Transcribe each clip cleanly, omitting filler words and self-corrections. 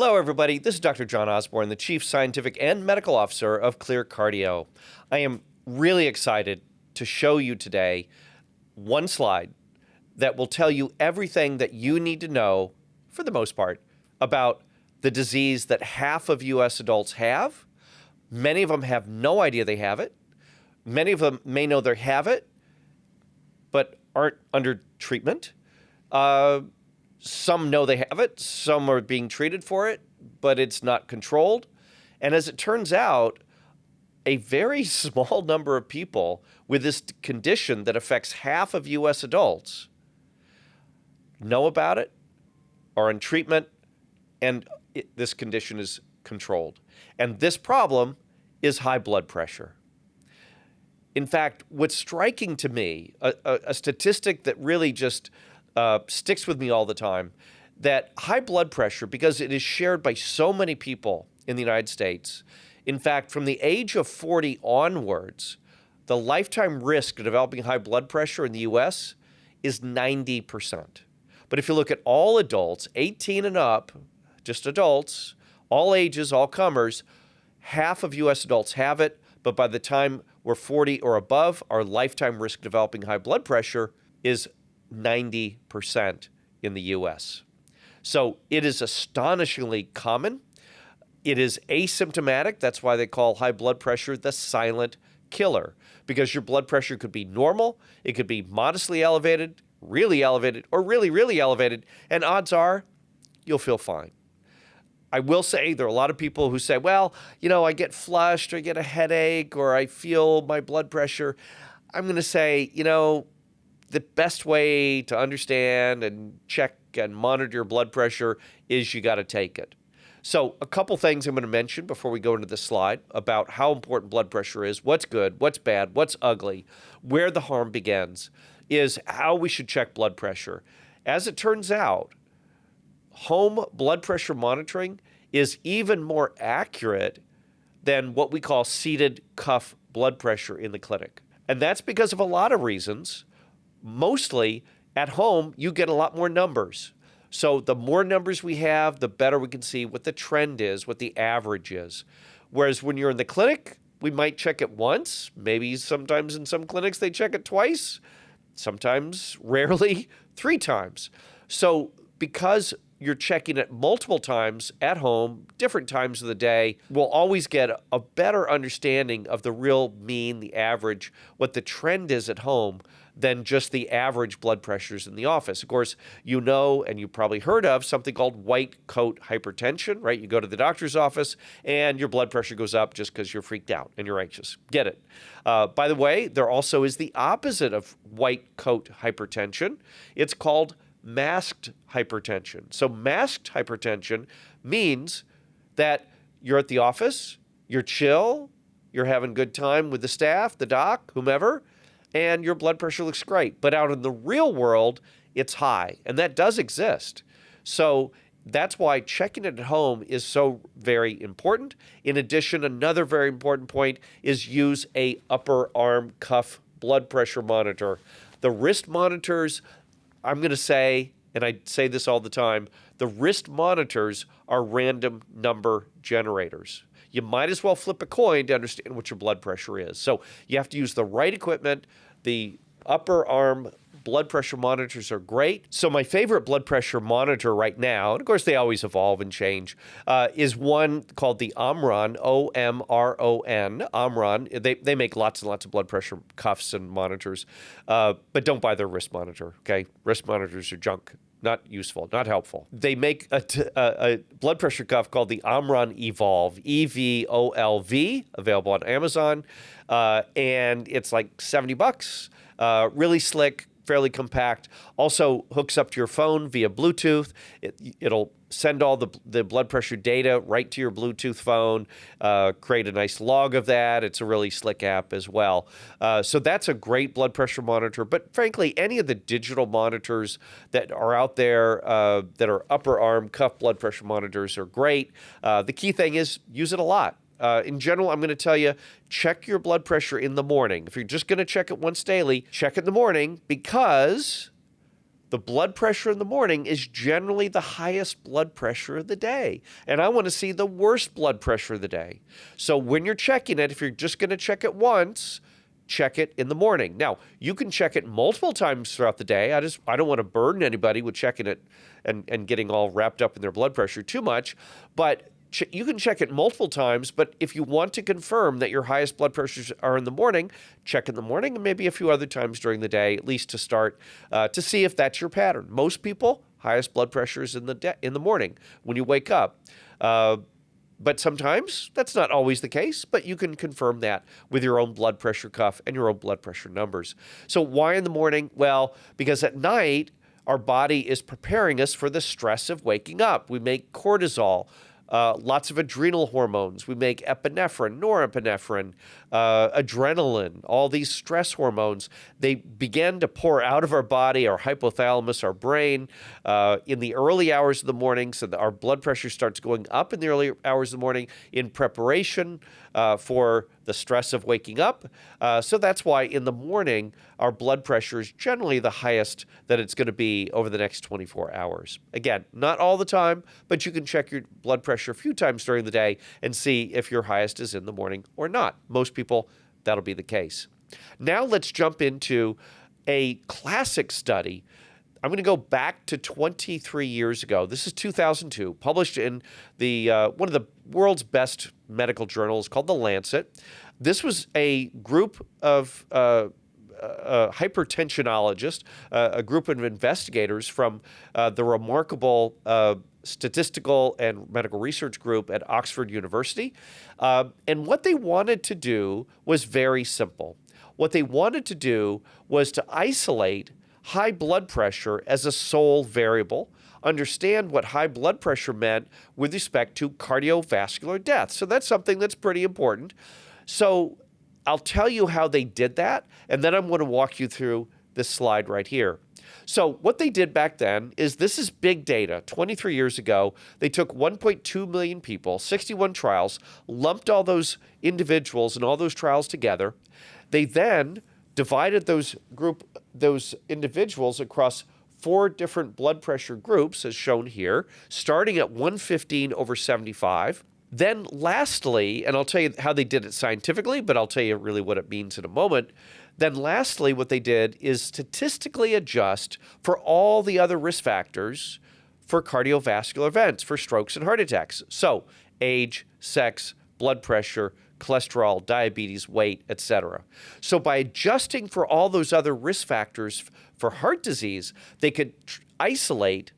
Hello, everybody. This is Dr. John Osborne, the Chief Scientific and Medical Officer of ClearCardio. I am really excited to show you today one slide that will tell you everything that you need to know, for the most part, about the disease that half of U.S. adults have. Many of them have no idea they have it. Many of them may know they have it, but aren't under treatment. Some know they have it, some are being treated for it, but it's not controlled. And as it turns out, a very small number of people with this condition that affects half of U.S. adults know about it, are in treatment, and this condition is controlled. And this problem is high blood pressure. In fact, what's striking to me, a statistic that really just sticks with me all the time, that high blood pressure, because it is shared by so many people in the United States, in fact, from the age of 40 onwards, the lifetime risk of developing high blood pressure in the U.S. is 90%. But if you look at all adults, 18 and up, just adults, all ages, all comers, half of U.S. adults have it, but by the time we're 40 or above, our lifetime risk of developing high blood pressure is 90% in the U.S. So it is astonishingly common. It is asymptomatic. That's why they call high blood pressure the silent killer, because your blood pressure could be normal, it could be modestly elevated, or really, really elevated, and odds are you'll feel fine. I will say there are a lot of people who say, well, I get flushed, or I get a headache, or I feel my blood pressure. I'm going to say, the best way to understand and check and monitor your blood pressure is you got to take it. So a couple things I'm going to mention before we go into this slide about how important blood pressure is, what's good, what's bad, what's ugly, where the harm begins, is how we should check blood pressure. As it turns out, home blood pressure monitoring is even more accurate than what we call seated cuff blood pressure in the clinic. And that's because of a lot of reasons. Mostly at home, you get a lot more numbers. So the more numbers we have, the better we can see what the trend is, what the average is. Whereas when you're in the clinic, we might check it once. Maybe sometimes in some clinics they check it twice. Sometimes, rarely, 3 times. So because you're checking it multiple times at home, different times of the day, we'll always get a better understanding of the real mean, the average, what the trend is at home, than just the average blood pressures in the office. Of course, and you probably heard of something called white coat hypertension, right? You go to the doctor's office and your blood pressure goes up just because you're freaked out and you're anxious. Get it. By the way, there also is the opposite of white coat hypertension. It's called masked hypertension. So masked hypertension means that you're at the office, you're chill, you're having a good time with the staff, the doc, whomever, and your blood pressure looks great. But out in the real world, it's high, and that does exist. So that's why checking it at home is so very important. In addition, another very important point is use a upper arm cuff blood pressure monitor. The wrist monitors, I'm going to say, and I say this all the time, the wrist monitors are random number generators. You might as well flip a coin to understand what your blood pressure is. So you have to use the right equipment. The upper arm blood pressure monitors are great. So my favorite blood pressure monitor right now, and of course they always evolve and change, is one called the Omron, O-M-R-O-N, Omron. They make lots and lots of blood pressure cuffs and monitors, but don't buy their wrist monitor, okay? Wrist monitors are junk. Not useful, not helpful. They make a blood pressure cuff called the Omron Evolve, E-V-O-L-V, available on Amazon, and it's like $70. Really slick, fairly compact. Also hooks up to your phone via Bluetooth. It'll send all the blood pressure data right to your Bluetooth phone, create a nice log of that. It's a really slick app as well. So that's a great blood pressure monitor. But frankly, any of the digital monitors that are out there that are upper arm cuff blood pressure monitors are great. The key thing is use it a lot. In general, I'm going to tell you, check your blood pressure in the morning. If you're just going to check it once daily, check it in the morning, because the blood pressure in the morning is generally the highest blood pressure of the day. And I want to see the worst blood pressure of the day. So when you're checking it, if you're just going to check it once, check it in the morning. Now, you can check it multiple times throughout the day. I don't want to burden anybody with checking it and getting all wrapped up in their blood pressure too much, but you can check it multiple times. But if you want to confirm that your highest blood pressures are in the morning, check in the morning and maybe a few other times during the day, at least to start, to see if that's your pattern. Most people, highest blood pressure is in the morning when you wake up. But sometimes that's not always the case, but you can confirm that with your own blood pressure cuff and your own blood pressure numbers. So why in the morning? Well, because at night, our body is preparing us for the stress of waking up. We make cortisol, lots of adrenal hormones. We make epinephrine, norepinephrine, adrenaline, all these stress hormones. They begin to pour out of our body, our hypothalamus, our brain, in the early hours of the morning, so that our blood pressure starts going up in the early hours of the morning in preparation for the stress of waking up. So that's why in the morning, our blood pressure is generally the highest that it's going to be over the next 24 hours. Again, not all the time, but you can check your blood pressure a few times during the day and see if your highest is in the morning or not. Most people, that'll be the case. Now let's jump into a classic study. I'm going to go back to 23 years ago. This is 2002, published in the one of the world's best medical journals called The Lancet. This was a group of hypertensionologists, a group of investigators from the remarkable statistical and medical research group at Oxford University. And what they wanted to do was very simple. What they wanted to do was to isolate high blood pressure as a sole variable, understand what high blood pressure meant with respect to cardiovascular death. So that's something that's pretty important. So I'll tell you how they did that, and then I'm going to walk you through this slide right here. So what they did back then is, this is big data. 23 years ago, they took 1.2 million people, 61 trials, lumped all those individuals and all those trials together. They then divided those individuals across 4 different blood pressure groups, as shown here, starting at 115/75. Then lastly, and I'll tell you how they did it scientifically, but I'll tell you really what it means in a moment. Then lastly, what they did is statistically adjust for all the other risk factors for cardiovascular events, for strokes and heart attacks. So age, sex, blood pressure, cholesterol, diabetes, weight, etc. So by adjusting for all those other risk factors for heart disease, they could isolate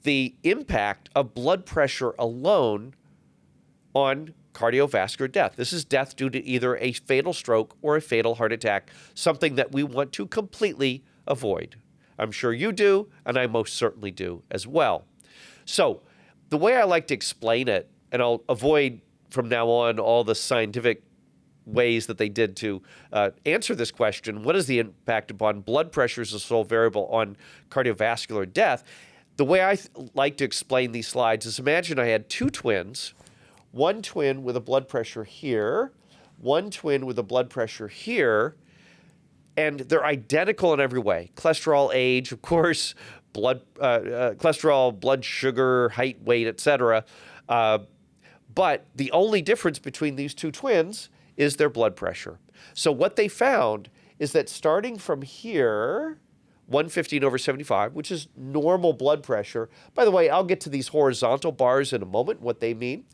the impact of blood pressure alone on cardiovascular death. This is death due to either a fatal stroke or a fatal heart attack, something that we want to completely avoid. I'm sure you do, and I most certainly do as well. So the way I like to explain it, and I'll avoid from now on all the scientific ways that they did to answer this question, what is the impact upon blood pressure as a sole variable on cardiovascular death? The way I like to explain these slides is, imagine I had 2 twins, one twin with a blood pressure here, one twin with a blood pressure here, and they're identical in every way. Cholesterol, age, of course, cholesterol, blood sugar, height, weight, etc. But the only difference between these 2 twins is their blood pressure. So what they found is that starting from here, 115/75, which is normal blood pressure. By the way, I'll get to these horizontal bars in a moment, what they mean.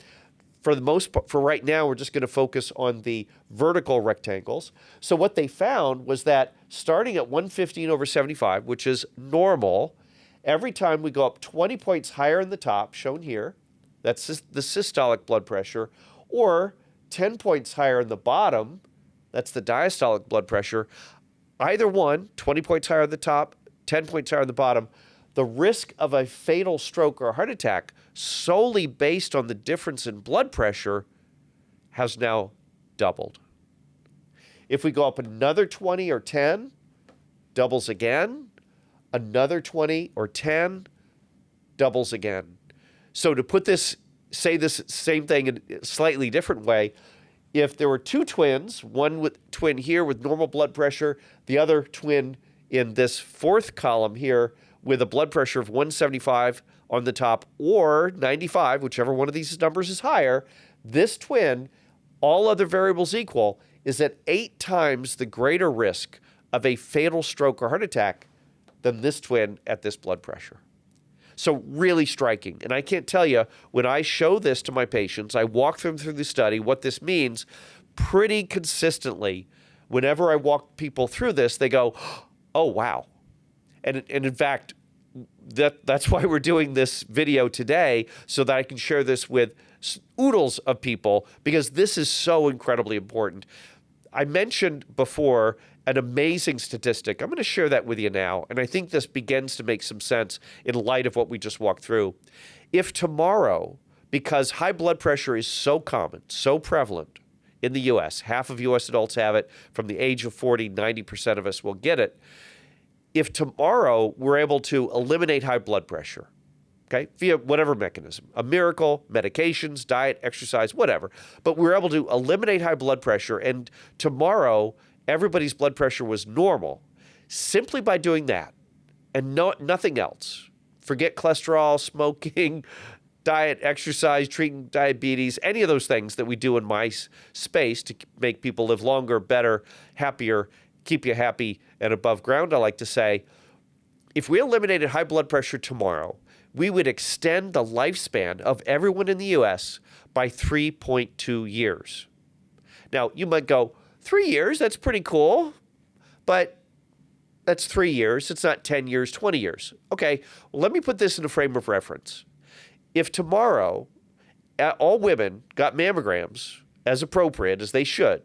For the most part, for right now, we're just going to focus on the vertical rectangles. So what they found was that starting at 115/75, which is normal, every time we go up 20 points higher in the top, shown here, that's the systolic blood pressure, or 10 points higher in the bottom, that's the diastolic blood pressure. Either one, 20 points higher at the top, 10 points higher at the bottom, the risk of a fatal stroke or heart attack solely based on the difference in blood pressure has now doubled. If we go up another 20 or 10, doubles again. Another 20 or 10, doubles again. So to put this, say this same thing in a slightly different way, if there were 2 twins, one twin here with normal blood pressure, the other twin in this 4th column here with a blood pressure of 175 on the top or 95, whichever one of these numbers is higher, this twin, all other variables equal, is at 8 times the greater risk of a fatal stroke or heart attack than this twin at this blood pressure. So really striking. And I can't tell you, when I show this to my patients, I walk them through the study, what this means pretty consistently. Whenever I walk people through this, they go, oh, wow. And in fact, that's why we're doing this video today, so that I can share this with oodles of people, because this is so incredibly important. I mentioned before an amazing statistic. I'm going to share that with you now, and I think this begins to make some sense in light of what we just walked through. If tomorrow, because high blood pressure is so common, so prevalent in the U.S., half of U.S. adults have it, from the age of 40, 90% of us will get it. If tomorrow we're able to eliminate high blood pressure, okay, via whatever mechanism, a miracle, medications, diet, exercise, whatever, but we're able to eliminate high blood pressure, and tomorrow everybody's blood pressure was normal, simply by doing that and nothing else. Forget cholesterol, smoking, diet, exercise, treating diabetes, any of those things that we do in my space to make people live longer, better, happier, keep you happy and above ground, I like to say. If we eliminated high blood pressure tomorrow, we would extend the lifespan of everyone in the U.S. by 3.2 years. Now, you might go, 3 years, that's pretty cool, but that's 3 years. It's not 10 years, 20 years. Okay, well, let me put this in a frame of reference. If tomorrow all women got mammograms as appropriate, as they should,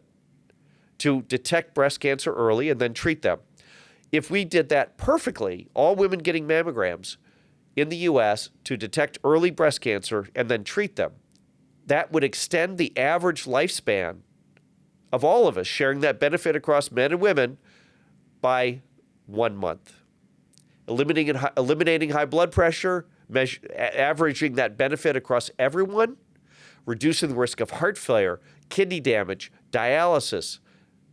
to detect breast cancer early and then treat them, if we did that perfectly, all women getting mammograms in the U.S. to detect early breast cancer and then treat them, that would extend the average lifespan of all of us sharing that benefit across men and women by 1 month. Eliminating high blood pressure, averaging that benefit across everyone, reducing the risk of heart failure, kidney damage, dialysis,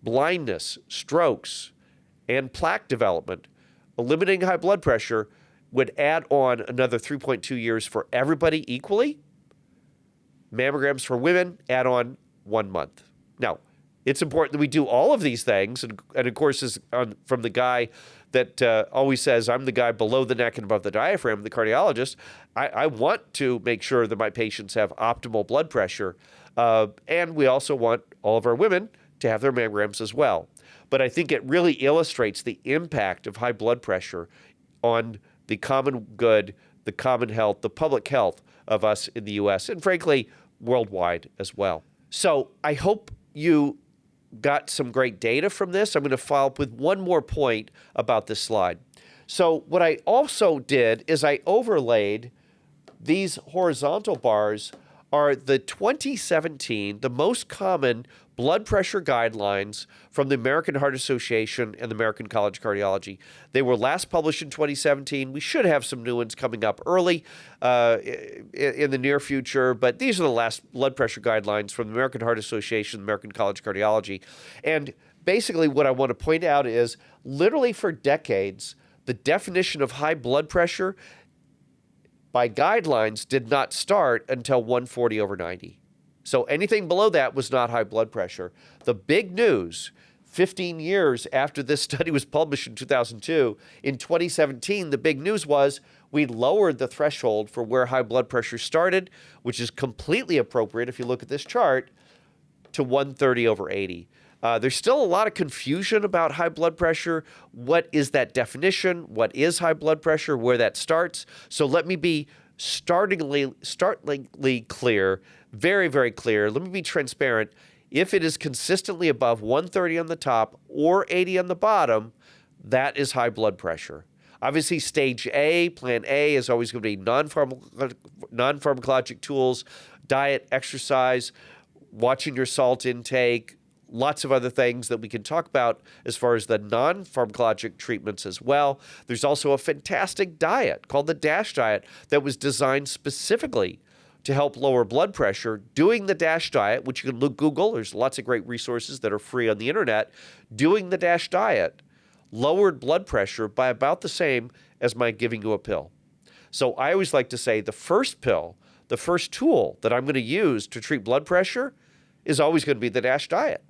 blindness, strokes, and plaque development. Eliminating high blood pressure would add on another 3.2 years for everybody equally. Mammograms for women add on 1 month. Now, it's important that we do all of these things, and of course, from the guy that always says, I'm the guy below the neck and above the diaphragm, the cardiologist. I want to make sure that my patients have optimal blood pressure, and we also want all of our women to have their mammograms as well. But I think it really illustrates the impact of high blood pressure on the common good, the common health, the public health of us in the U.S., and frankly, worldwide as well. So I hope you got some great data from this. I'm going to follow up with one more point about this slide. So what I also did is I overlaid these horizontal bars are the 2017, the most common blood pressure guidelines from the American Heart Association and the American College of Cardiology. They were last published in 2017. We should have some new ones coming up early in the near future, but these are the last blood pressure guidelines from the American Heart Association, the American College of Cardiology. And basically what I want to point out is literally for decades, the definition of high blood pressure by guidelines did not start until 140 over 90. So anything below that was not high blood pressure. The big news, 15 years after this study was published in 2002, in 2017, the big news was we lowered the threshold for where high blood pressure started, which is completely appropriate if you look at this chart, to 130 over 80. There's still a lot of confusion about high blood pressure. What is that definition? What is high blood pressure? Where that starts? So let me be startlingly clear, very, very clear. Let me be transparent. If it is consistently above 130 on the top or 80 on the bottom, that is high blood pressure. Obviously, stage A, plan A, is always going to be non-pharmacologic tools, diet, exercise, watching your salt intake, lots of other things that we can talk about as far as the non-pharmacologic treatments as well. There's also a fantastic diet called the DASH diet that was designed specifically to help lower blood pressure. Doing the DASH diet, which you can Google, there's lots of great resources that are free on the internet. Doing the DASH diet lowered blood pressure by about the same as my giving you a pill. So I always like to say the first pill, the first tool that I'm going to use to treat blood pressure is always going to be the NASH diet.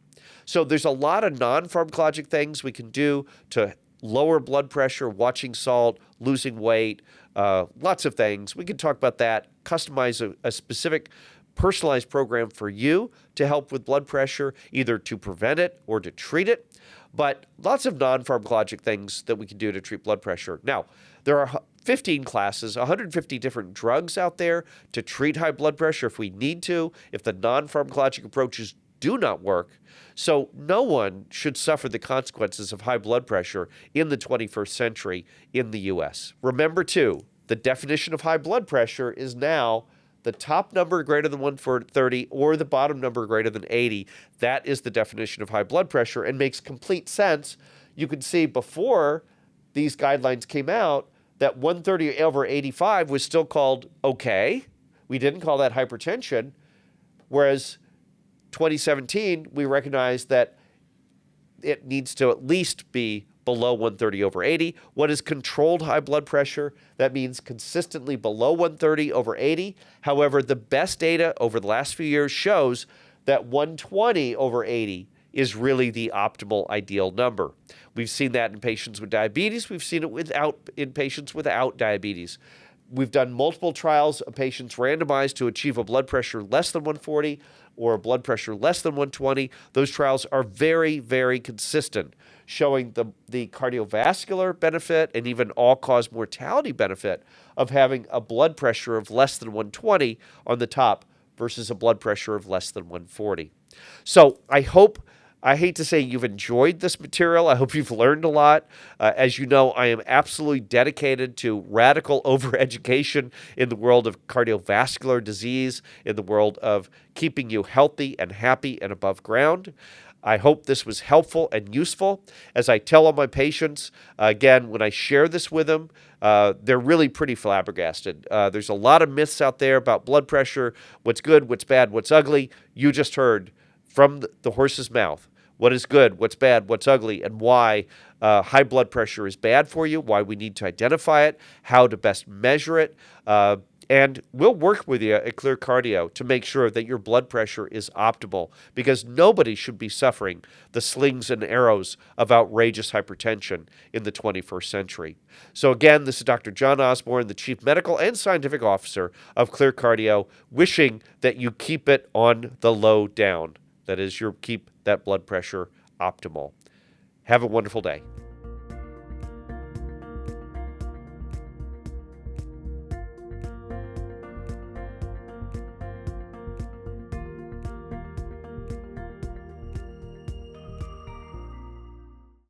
So there's a lot of non-pharmacologic things we can do to lower blood pressure, watching salt, losing weight, lots of things. We can talk about that, customize a specific personalized program for you to help with blood pressure, either to prevent it or to treat it. But lots of non-pharmacologic things that we can do to treat blood pressure. Now, there are 15 classes, 150 different drugs out there to treat high blood pressure if we need to, if the non-pharmacologic approaches do not work. So no one should suffer the consequences of high blood pressure in the 21st century in the U.S. Remember, too, the definition of high blood pressure is now the top number greater than 130 or the bottom number greater than 80. That is the definition of high blood pressure and makes complete sense. You can see before these guidelines came out that 130 over 85 was still called okay. We didn't call that hypertension, whereas 2017, we recognized that it needs to at least be below 130 over 80. What is controlled high blood pressure? That means consistently below 130 over 80. However, the best data over the last few years shows that 120 over 80 is really the optimal ideal number. We've seen that in patients with diabetes. We've seen it in patients without diabetes. We've done multiple trials of patients randomized to achieve a blood pressure less than 140 or a blood pressure less than 120. Those trials are very, very consistent, showing the cardiovascular benefit and even all-cause mortality benefit of having a blood pressure of less than 120 on the top versus a blood pressure of less than 140. So I hate to say you've enjoyed this material. I hope you've learned a lot. As you know, I am absolutely dedicated to radical overeducation in the world of cardiovascular disease, in the world of keeping you healthy and happy and above ground. I hope this was helpful and useful. As I tell all my patients, again, when I share this with them, they're really pretty flabbergasted. There's a lot of myths out there about blood pressure, what's good, what's bad, what's ugly. You just heard from the horse's mouth what is good, what's bad, what's ugly, and why high blood pressure is bad for you, why we need to identify it, how to best measure it. And we'll work with you at ClearCardio to make sure that your blood pressure is optimal, because nobody should be suffering the slings and arrows of outrageous hypertension in the 21st century. So again, this is Dr. John Osborne, the Chief Medical and Scientific Officer of ClearCardio, wishing that you keep it on the low down. That is, you keep that blood pressure optimal. Have a wonderful day.